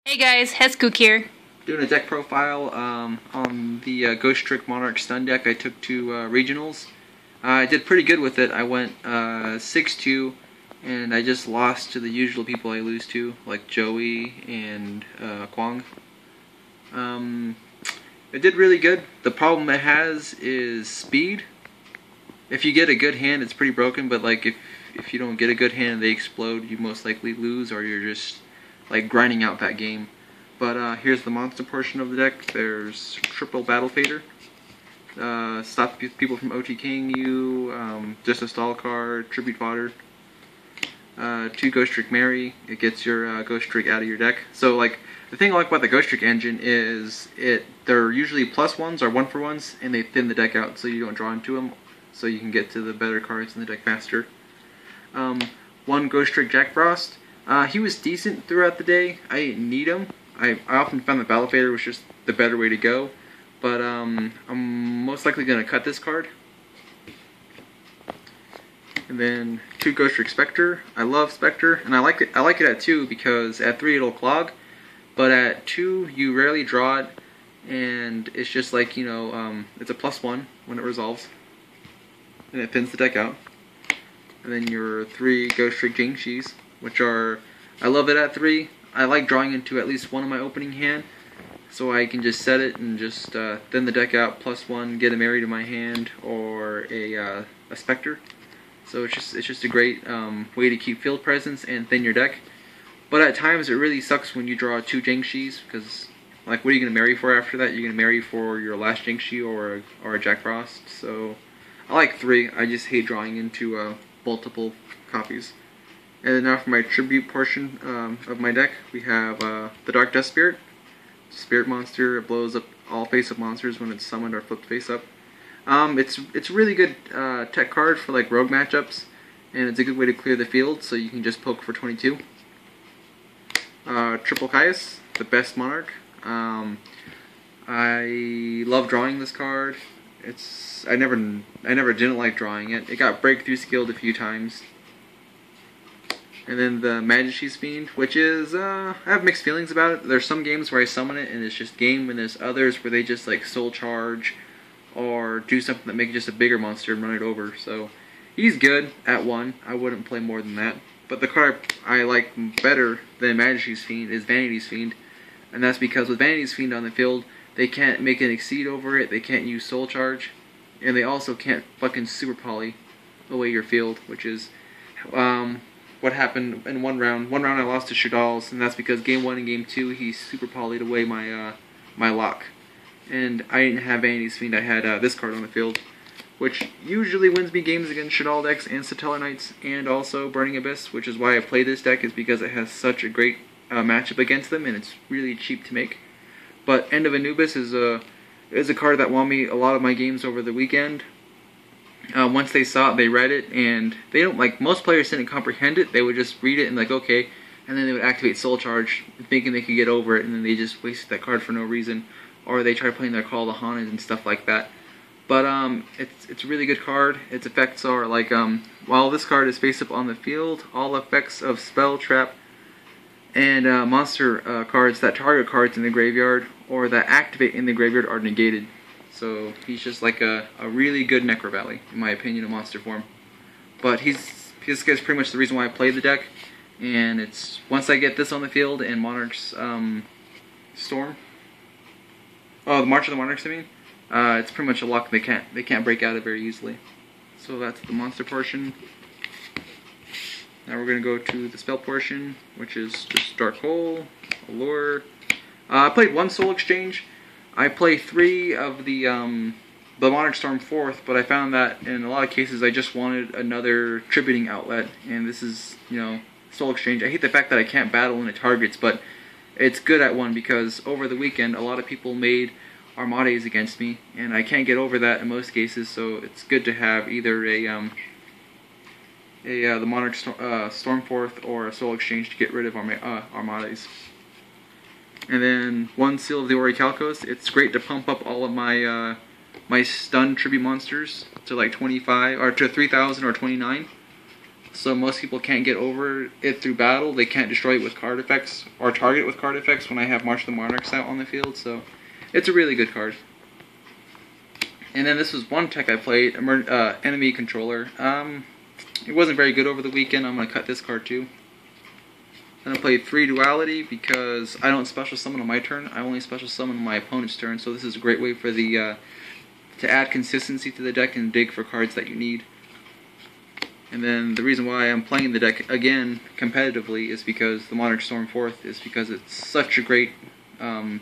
Hey guys, Hescook here. Doing a deck profile on the Ghostrick Monarch stun deck I took to regionals. I did pretty good with it. I went 6-2, and I just lost to the usual people I lose to, like Joey and Kwang. It did really good. The problem it has is speed. If you get a good hand, it's pretty broken, but like if you don't get a good hand and they explode, you most likely lose, or you're just like grinding out that game. But here's the monster portion of the deck. There's triple Battle Fader. Stop people from OTKing you. Just a stall card. Tribute Fodder. 2 Ghostrick Mary. It gets your Ghostrick out of your deck. So like the thing I like about the Ghostrick engine is they're usually +1s or 1-for-1s, and they thin the deck out so you don't draw into them, so you can get to the better cards in the deck faster. 1 Ghostrick Jack Frost. He was decent throughout the day. I didn't need him. I often found that Battle Fader was just the better way to go, but I'm most likely going to cut this card. And then 2 Ghostrick Spectre. I love Spectre, and I like it at 2 because at 3 it'll clog, but at 2 you rarely draw it, and it's just like, you know, it's a +1 when it resolves, and it thins the deck out. And then your 3 Ghostrick Jingshis, which are, I love it at 3. I like drawing into at least one of my opening hand, so I can just set it and just thin the deck out, +1, get a Mary to my hand, or a Spectre. So it's just a great way to keep field presence and thin your deck. But at times it really sucks when you draw 2 Jingshis, because like, what are you going to marry for after that? You're going to marry for your last Jingshi or a Jack Frost. So I like 3. I just hate drawing into multiple copies. And then now for my tribute portion of my deck, we have the Dark Death Spirit. Spirit monster. It blows up all face-up monsters when it's summoned or flipped face-up. It's a really good tech card for like rogue matchups, and it's a good way to clear the field, so you can just poke for 22. Triple Caius, the best Monarch. I love drawing this card. I never didn't like drawing it. It got breakthrough skilled a few times. And then the Madolche's Fiend, which is, I have mixed feelings about it. There's some games where I summon it and it's just game, and there's others where they just like soul charge or do something that makes just a bigger monster and run it over. So he's good at 1. I wouldn't play more than that. But the card I like better than Madolche's Fiend is Vanity's Fiend. And that's because with Vanity's Fiend on the field, they can't make an Exceed over it, they can't use soul charge, and they also can't fucking super poly away your field, which is what happened in one round. One round I lost to Shaddoll, and that's because game 1 and game 2 he super polyed away my my lock. And I didn't have Vanity's Fiend, I had this card on the field, which usually wins me games against Shaddoll decks and Satellarknights, and also Burning Abyss, which is why I play this deck, is because it has such a great matchup against them, and it's really cheap to make. But End of Anubis is a card that won me a lot of my games over the weekend. Once they saw it, they read it, and they don't, like, most players didn't comprehend it. They would just read it and like, okay, and then they would activate Soul Charge, thinking they could get over it, and then they just wasted that card for no reason, or they try playing their Call of the Haunted and stuff like that. But it's a really good card. Its effects are like, while this card is face up on the field, all effects of spell, trap, and monster cards that target cards in the graveyard or that activate in the graveyard are negated. So he's just like a really good Necro Valley, in my opinion, in monster form. But this guy's pretty much the reason why I play the deck. And it's once I get this on the field and Monarch's Storm, the March of the Monarchs, I mean, it's pretty much a lock. They can't break out of it very easily. So that's the monster portion. Now we're gonna go to the spell portion, which is just Dark Hole, Allure. I played 1 Soul Exchange. I play 3 of the Monarch Storm 4th, but I found that in a lot of cases I just wanted another tributing outlet, and this is, you know, Soul Exchange. I hate the fact that I can't battle when it targets, but it's good at 1 because over the weekend a lot of people made Armades against me, and I can't get over that in most cases, so it's good to have either the Monarch Storm 4th or a Soul Exchange to get rid of Armades. And then 1 Seal of the Orichalcos. It's great to pump up all of my my stun tribute monsters to like 25 or to 3,000 or 29. so most people can't get over it through battle. They can't destroy it with card effects or target it with card effects when I have March of the Monarchs out on the field. So it's a really good card. And then this was one tech I played, Enemy Controller. It wasn't very good over the weekend. I'm going to cut this card too. Then I played 3 Duality because I don't special summon on my turn. I only special summon on my opponent's turn. So this is a great way for the to add consistency to the deck and dig for cards that you need. And then the reason why I'm playing the deck again competitively is because the Monarch Storm 4th is because it's such a great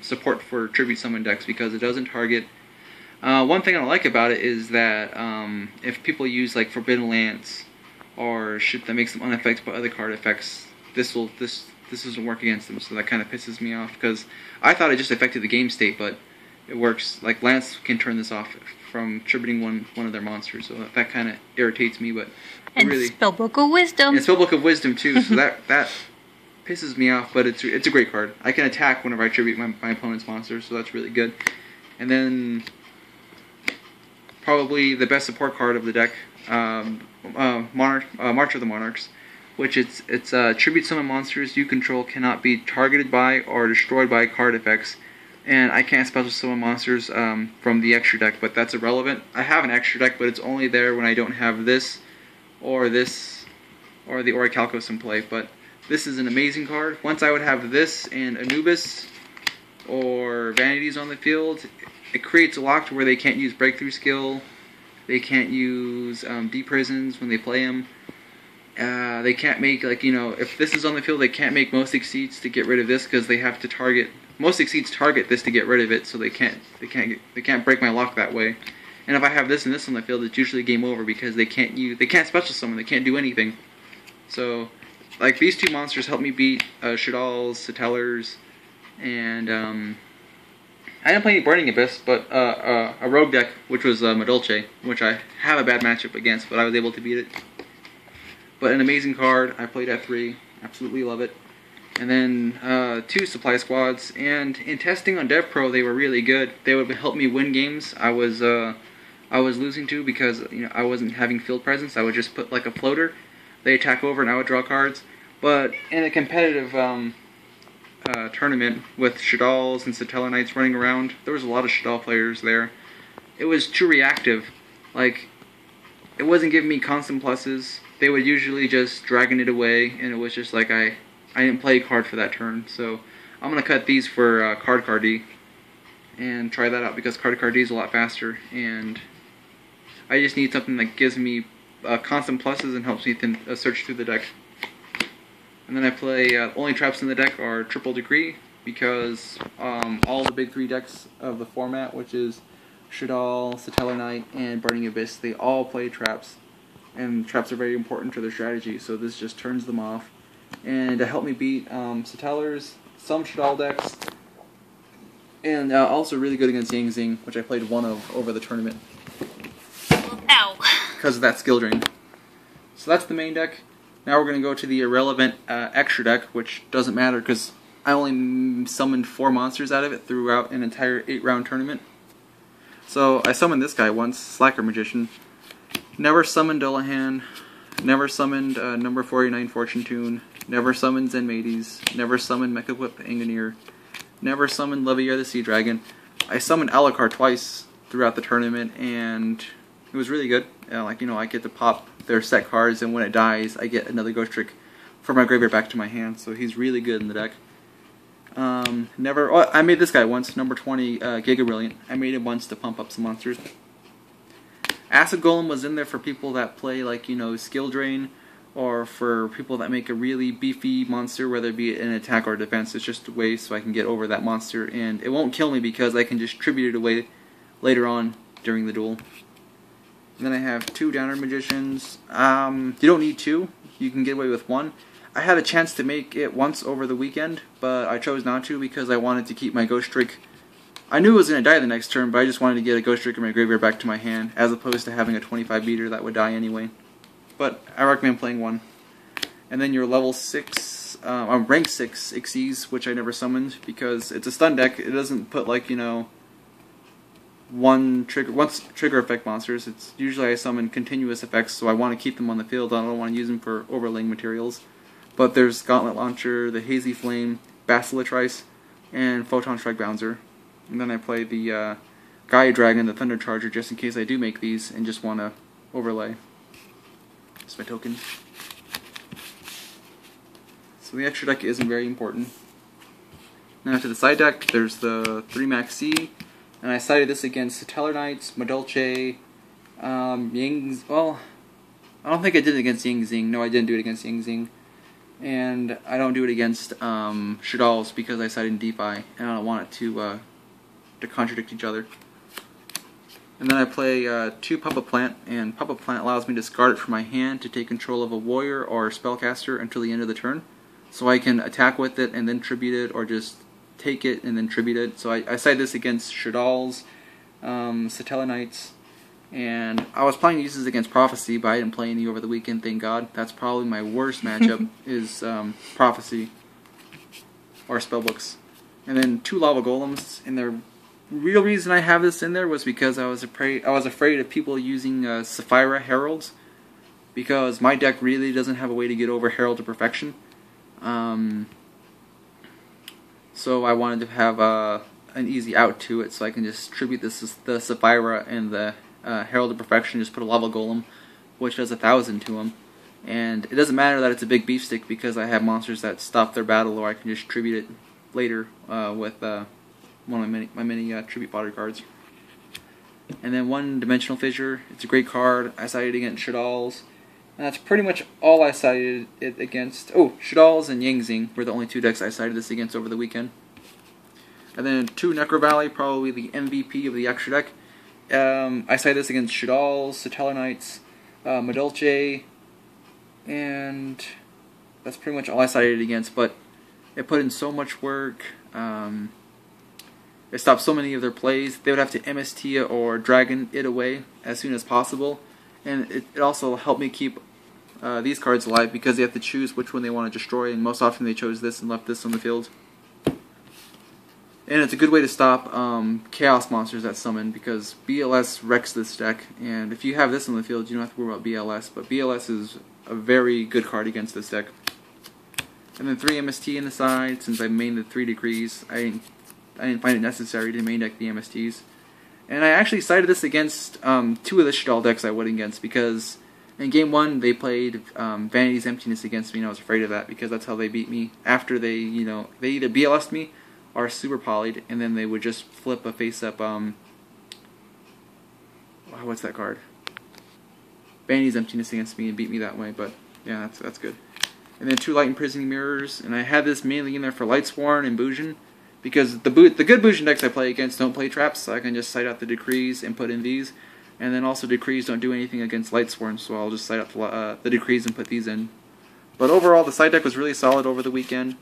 support for Tribute Summon decks because it doesn't target. One thing I don't like about it is that if people use like Forbidden Lance or shit that makes them unaffected by other card effects, this doesn't work against them, so that kind of pisses me off because I thought it just affected the game state, but it works. Like Lance can turn this off from tributing one of their monsters, so that kind of irritates me. But and really, Spellbook of Wisdom. And Spellbook of Wisdom too, so that pisses me off. But it's a great card. I can attack whenever I tribute my opponent's monster, so that's really good. And then probably the best support card of the deck, March of the Monarchs, which it's tribute summon monsters you control cannot be targeted by or destroyed by card effects, and I can't special summon monsters from the extra deck, but that's irrelevant. I have an extra deck, but it's only there when I don't have this or the Orichalcos in play. But this is an amazing card. Once I would have this and Anubis or Vanities on the field, it creates a lock to where they can't use Breakthrough Skill, they can't use Deep Prisons when they play them. They can't make, like, you know, if this is on the field, they can't make Most Exceeds to get rid of this because they have to target Most Exceeds target this to get rid of it, so they can't break my lock that way. And if I have this and this on the field, it's usually game over because they can't special summon, they can't do anything. So, like, these two monsters help me beat Shaddolls, Satellars, and I didn't play any Burning Abyss, but a rogue deck, which was Madolche, which I have a bad matchup against, but I was able to beat it. But an amazing card. I played at 3. Absolutely love it. And then 2 Supply Squads. And in testing on DevPro, they were really good. They would help me win games I was losing to because, you know, I wasn't having field presence. I would just put like a floater. They attack over and I would draw cards. But in a competitive tournament with Shaddolls and Satellarknights running around, there was a lot of Shaddoll players there. It was too reactive. Like, it wasn't giving me constant pluses. They would usually just dragging it away, and it was just like I didn't play a card for that turn. So I'm gonna cut these for Card D and try that out because Card D is a lot faster, and I just need something that gives me constant pluses and helps me search through the deck. And then I play only traps in the deck are Triple Decree because all the big 3 decks of the format, which is Shaddoll, Satellarknight, and Burning Abyss, they all play traps. And traps are very important to their strategy, so this just turns them off. And to help me beat Satellars, some Shaddoll decks, and also really good against Yang Zing, which I played one of over the tournament. Ow! Because of that skill drain. So that's the main deck. Now we're going to go to the irrelevant extra deck, which doesn't matter because I only summoned 4 monsters out of it throughout an entire 8-round tournament. So I summoned this guy once, Slacker Magician. Never summoned Dullahan, never summoned number 49 Fortune Tune, never summoned Zenmates, never summoned Mecha Whip Engineer, never summoned Levier the Sea Dragon. I summoned Alucard twice throughout the tournament, and it was really good. Like, you know, I get to pop their set cards, and when it dies, I get another Ghostrick from my graveyard back to my hand, so he's really good in the deck. I made this guy once, number 20, Giga Brilliant. I made him once to pump up some monsters. Acid Golem was in there for people that play, like, you know, skill drain, or for people that make a really beefy monster, whether it be an attack or defense. It's just a way so I can get over that monster, and it won't kill me because I can just tribute it away later on during the duel. And then I have 2 Downer Magicians. You don't need 2. You can get away with 1. I had a chance to make it once over the weekend, but I chose not to because I wanted to keep my Ghostrick. I knew it was going to die the next turn, but I just wanted to get a Ghostrick in my graveyard back to my hand, as opposed to having a 25 beater that would die anyway. But I recommend playing 1. And then your level 6, rank 6 Xyz, which I never summoned, because it's a stun deck. It doesn't put, like, you know, one trigger effect monsters. It's usually I summon continuous effects, so I want to keep them on the field. I don't want to use them for overlaying materials. But there's Gauntlet Launcher, the Hazy Flame, Basilitrice, and Photon Strike Bouncer. And then I play the Gaia Dragon, the Thunder Charger, just in case I do make these and just want to overlay. That's my token. So the extra deck isn't very important. Now to the side deck, there's the 3 Max C, and I sided this against Satellarknight, Madolche, Yang. Well, I don't think I did it against Yang Zing. No, I didn't do it against Yang Zing. And I don't do it against Shaddolls because I sided in DeFi, and I don't want it to contradict each other. And then I play 2 Puppet Plant, and Puppet Plant allows me to discard it from my hand to take control of a warrior or spellcaster until the end of the turn. So I can attack with it and then tribute it, or just take it and then tribute it. So I side this against Shaddolls, Satellarknights, and I was planning to use this against Prophecy, but I didn't play any over the weekend, thank God. That's probably my worst matchup, is Prophecy, or Spellbooks. And then 2 Lava Golems, and the real reason I have this in there was because I was afraid of people using Sapphira Heralds, because my deck really doesn't have a way to get over Herald to perfection. So I wanted to have an easy out to it, so I can just tribute the Sapphira and the Herald of Perfection, just put a Lava Golem, which does 1,000 to him. And it doesn't matter that it's a big beef stick, because I have monsters that stop their battle, or I can just tribute it later with one of my many tribute fodder cards. And then 1 Dimensional Fissure. It's a great card. I sided against Shaddolls. And that's pretty much all I sided it against. Oh, Shaddolls and Yang Zing were the only 2 decks I sided this against over the weekend. And then 2 Necro Valley, probably the MVP of the extra deck. I sided this against Shaddolls, Satellarknights, Madolche, and that's pretty much all I sided it against. But it put in so much work. It stopped so many of their plays. They would have to MST it or Dragon it away as soon as possible. And it also helped me keep these cards alive, because they have to choose which one they want to destroy, and most often they chose this and left this on the field. And it's a good way to stop Chaos monsters that summon, because BLS wrecks this deck, and if you have this on the field, you don't have to worry about BLS, but BLS is a very good card against this deck. And then 3 MST in the side, since I mained the 3 Decrees. I didn't find it necessary to main deck the MSTs. And I actually sided this against 2 of the Shaddoll decks I went against, because in Game 1 they played Vanity's Emptiness against me, and I was afraid of that, because that's how they beat me. After they either BLS'd me or Super Poly'd, and then they would just flip a face-up, what's that card? Vanity's Emptiness against me and beat me that way, but yeah, that's good. And then 2 Light Imprisoning Mirrors, and I had this mainly in there for Lightsworn and Bujin, because the good Bujin decks I play against don't play traps, so I can just cite out the Decrees and put in these. And then also Decrees don't do anything against Lightsworn, so I'll just cite out the Decrees and put these in. But overall, the side deck was really solid over the weekend.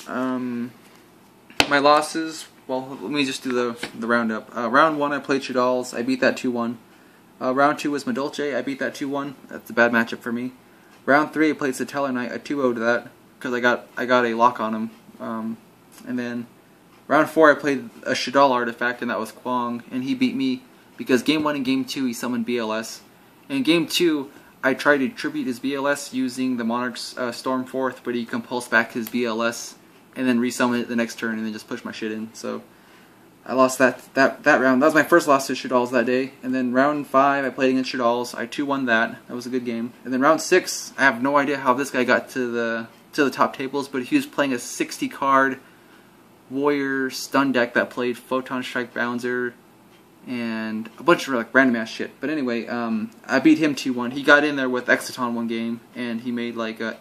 My losses, well, let me just do the roundup. Round 1 I played Shaddolls, I beat that 2-1. Round 2 was Madolche, I beat that 2-1. That's a bad matchup for me. Round 3 I played Satellarknight, I 2-0'd that, because I got a lock on him. And then Round 4 I played a Shaddoll Artifact, and that was Kwong, and he beat me because Game 1 and Game 2 he summoned BLS. In Game 2 I tried to tribute his BLS using the Monarch's Stormforth, but he compulsed back his BLS and then resummoned it the next turn and then just pushed my shit in. So I lost that round. That was my first loss to Shaddolls that day. And then round 5 I played against Shaddolls. I 2-1 that. That was a good game. And then round 6 I have no idea how this guy got to the top tables, but he was playing a 60 card Warrior stun deck that played Photon Strike Bouncer and a bunch of like random ass shit. But anyway, I beat him 2-1. He got in there with Exciton one game, and he made like a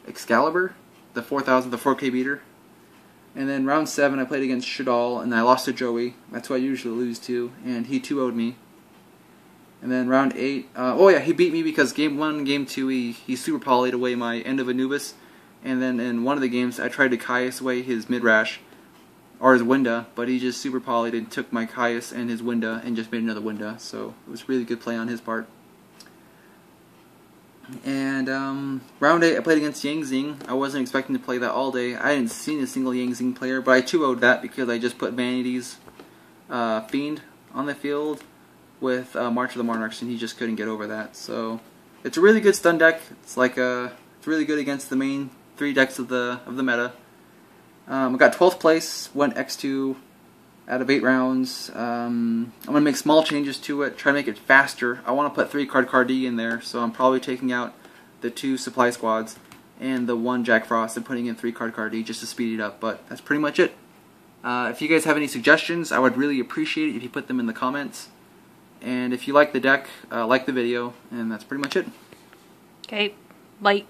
Excalibur, the 4000, the 4K beater. And then round 7 I played against Shaddoll, and I lost to Joey. That's who I usually lose to, and he 2-0'd me. And then round 8, oh yeah, he beat me because Game 1 and Game 2 he Super Poly'd away my End of Anubis. And then in one of the games, I tried to Caius away his Midrash, or his Winda, but he just Super Poly'd and took my Caius and his Winda and just made another Winda. So it was really good play on his part. And round 8, I played against Yang Zing. I wasn't expecting to play that all day. I hadn't seen a single Yang Zing player, but I 2-0'd that because I just put Vanity's Fiend on the field with March of the Monarchs, and he just couldn't get over that. So it's a really good stun deck. It's like it's really good against the main 3 decks of the meta. I got 12th place, went X2 out of 8 rounds. I'm gonna make small changes to it, try to make it faster. I want to put 3 card D in there, so I'm probably taking out the 2 supply squads and the 1 Jack Frost and putting in 3 card D just to speed it up. But that's pretty much it. If you guys have any suggestions, I would really appreciate it if you put them in the comments. And if you like the deck, like the video, and that's pretty much it. Okay, bye.